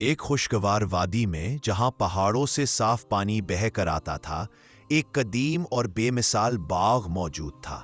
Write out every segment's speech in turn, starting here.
ایک خوشگوار وادی میں جہاں پہاڑوں سے صاف پانی بہہ کر آتا تھا، ایک قدیم اور بے مثال باغ موجود تھا۔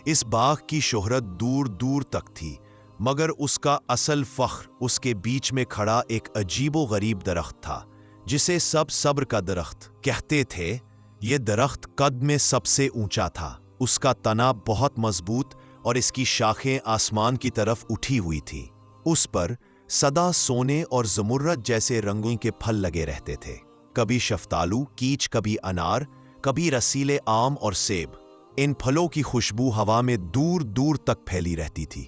اس باغ کی شہرت دور دور تک تھی، مگر اس کا اصل فخر اس کے بیچ میں کھڑا ایک عجیب و غریب درخت تھا، جسے سب صبر کا درخت کہتے تھے۔ یہ درخت قد میں سب سے اونچا تھا، اس کا تنا بہت مضبوط اور اس کی شاخیں آسمان کی طرف اٹھی ہوئی تھی۔ اس پر سدا سونے اور زمرد جیسے رنگوں کے پھل لگے رہتے تھے، کبھی شفتالو، کیچ، کبھی انار، کبھی رسیلے آم اور سیب۔ ان پھلوں کی خوشبو ہوا میں دور دور تک پھیلی رہتی تھی۔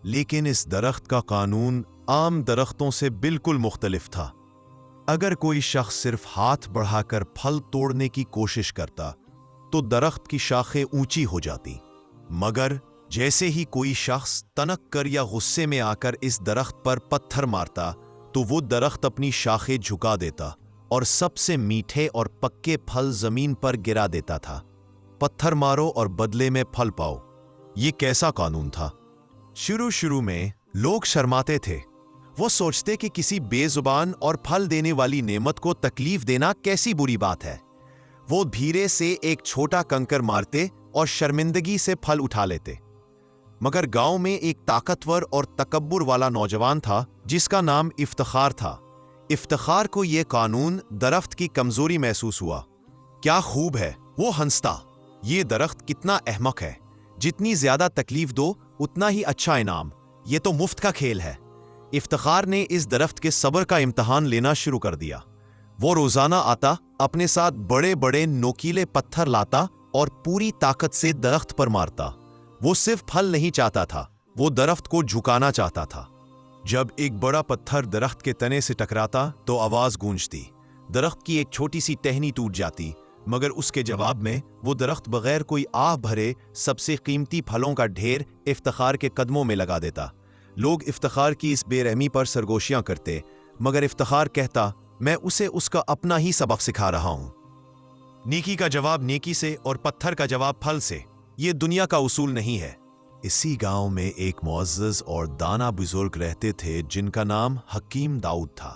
لیکن اس درخت کا قانون عام درختوں سے بالکل مختلف تھا۔ اگر کوئی شخص صرف ہاتھ بڑھا کر پھل توڑنے کی کوشش کرتا تو درخت کی شاخیں اونچی ہو جاتی، مگر جیسے ہی کوئی شخص تنک کر یا غصے میں آ کر اس درخت پر پتھر مارتا تو وہ درخت اپنی شاخیں جھکا دیتا اور سب سے میٹھے اور پکے پھل زمین پر گرا دیتا تھا۔ پتھر مارو اور بدلے میں پھل پاؤ، یہ کیسا قانون تھا؟ شروع میں لوگ شرماتے تھے۔ وہ سوچتے کہ کسی بے زبان اور پھل دینے والی نعمت کو تکلیف دینا کیسی بری بات ہے۔ وہ دھیرے سے ایک چھوٹا کنکر مارتے اور شرمندگی سے پھل اٹھا لیتے۔ مگر گاؤں میں ایک طاقتور اور تکبر والا نوجوان تھا جس کا نام افتخار تھا۔ افتخار کو یہ قانون درخت کی کمزوری محسوس ہوا۔ کیا خوب ہے، وہ ہنستا، یہ درخت کتنا احمق ہے، جتنی زیادہ تکلیف دو اتنا ہی اچھا انعام، یہ تو مفت کا کھیل ہے۔ افتخار نے اس درخت کے صبر کا امتحان لینا شروع کر دیا۔ وہ روزانہ آتا، اپنے ساتھ بڑے بڑے نوکیلے پتھر لاتا اور پوری طاقت سے درخت پر مارتا۔ وہ صرف پھل نہیں چاہتا تھا، وہ درخت کو جھکانا چاہتا تھا۔ جب ایک بڑا پتھر درخت کے تنے سے ٹکراتا تو آواز گونجتی، درخت کی ایک چھوٹی سی ٹہنی ٹوٹ جاتی، مگر اس کے جواب میں وہ درخت بغیر کوئی آہ بھرے سب سے قیمتی پھلوں کا ڈھیر افتخار کے قدموں میں لگا دیتا۔ لوگ افتخار کی اس بے رحمی پر سرگوشیاں کرتے، مگر افتخار کہتا، میں اسے اس کا اپنا ہی سبق سکھا رہا ہوں۔ نیکی کا جواب نیکی سے اور پتھر کا جواب پھل سے، یہ دنیا کا اصول نہیں ہے۔ اسی گاؤں میں ایک معزز اور دانا بزرگ رہتے تھے جن کا نام حکیم داؤد تھا۔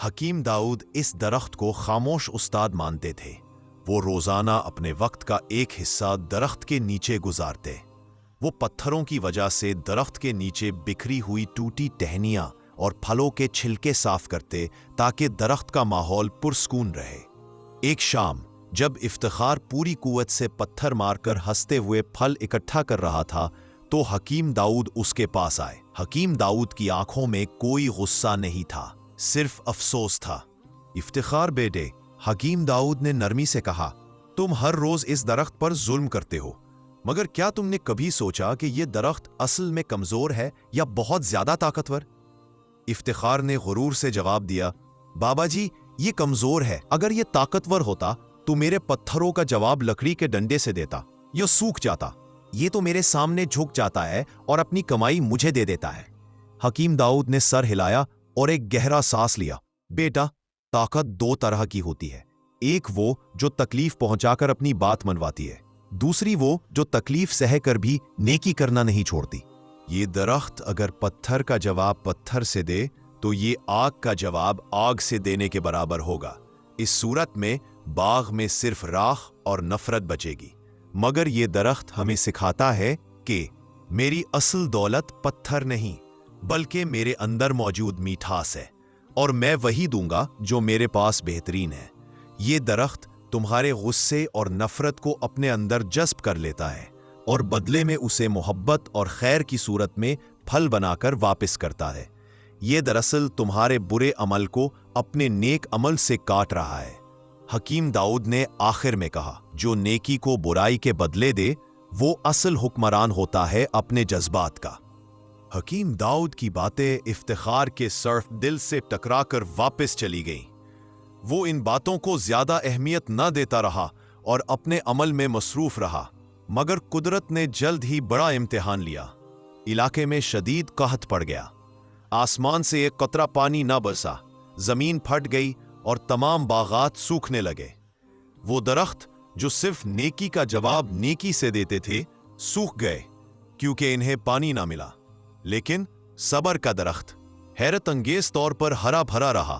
حکیم داؤد اس درخت کو خاموش استاد مانتے تھے۔ وہ روزانہ اپنے وقت کا ایک حصہ درخت کے نیچے گزارتے۔ وہ پتھروں کی وجہ سے درخت کے نیچے بکھری ہوئی ٹوٹی ٹہنیاں اور پھلوں کے چھلکے صاف کرتے تاکہ درخت کا ماحول پرسکون رہے۔ ایک شام جب افتخار پوری قوت سے پتھر مار کر ہنستے ہوئے پھل اکٹھا کر رہا تھا تو حکیم داؤد اس کے پاس آئے۔ حکیم داؤد کی آنکھوں میں کوئی غصہ نہیں تھا، صرف افسوس تھا۔ افتخار بیٹے، حکیم داؤد نے نرمی سے کہا، تم ہر روز اس درخت پر ظلم کرتے ہو، مگر کیا تم نے کبھی سوچا کہ یہ درخت اصل میں کمزور ہے یا بہت زیادہ طاقتور؟ افتخار نے غرور سے جواب دیا، بابا جی، یہ کمزور ہے، اگر یہ طاقتور ہوتا تو میرے پتھروں کا جواب لکڑی کے ڈنڈے سے دیتا یا سوکھ جاتا۔ یہ تو میرے سامنے جھک جاتا ہے اور اپنی کمائی مجھے دے دیتا ہے۔ حکیم داؤد نے سر ہلایا اور ایک گہرا سانس لیا۔ بیٹا، طاقت دو طرح کی ہوتی ہے، ایک وہ جو تکلیف پہنچا کر اپنی بات منواتی ہے، دوسری وہ جو تکلیف سہ کر بھی نیکی کرنا نہیں چھوڑتی۔ یہ درخت اگر پتھر کا جواب پتھر سے دے تو یہ آگ کا جواب آگ سے دینے کے برابر ہوگا۔ اس صورت میں باغ میں صرف راکھ اور نفرت بچے گی، مگر یہ درخت ہمیں سکھاتا ہے کہ میری اصل دولت پتھر نہیں بلکہ میرے اندر موجود میٹھاس ہے، اور میں وہی دوں گا جو میرے پاس بہترین ہے۔ یہ درخت تمہارے غصے اور نفرت کو اپنے اندر جذب کر لیتا ہے اور بدلے میں اسے محبت اور خیر کی صورت میں پھل بنا کر واپس کرتا ہے۔ یہ دراصل تمہارے برے عمل کو اپنے نیک عمل سے کاٹ رہا ہے۔ حکیم داؤد نے آخر میں کہا، جو نیکی کو برائی کے بدلے دے وہ اصل حکمران ہوتا ہے اپنے جذبات کا۔ حکیم داؤد کی باتیں افتخار کے سرف دل سے ٹکرا کر واپس چلی گئیں۔ وہ ان باتوں کو زیادہ اہمیت نہ دیتا رہا اور اپنے عمل میں مصروف رہا، مگر قدرت نے جلد ہی بڑا امتحان لیا۔ علاقے میں شدید قحط پڑ گیا، آسمان سے ایک قطرہ پانی نہ برسا، زمین پھٹ گئی اور تمام باغات سوکھنے لگے۔ وہ درخت جو صرف نیکی کا جواب نیکی سے دیتے تھے سوکھ گئے کیونکہ انہیں پانی نہ ملا، لیکن صبر کا درخت حیرت انگیز طور پر ہرا بھرا رہا۔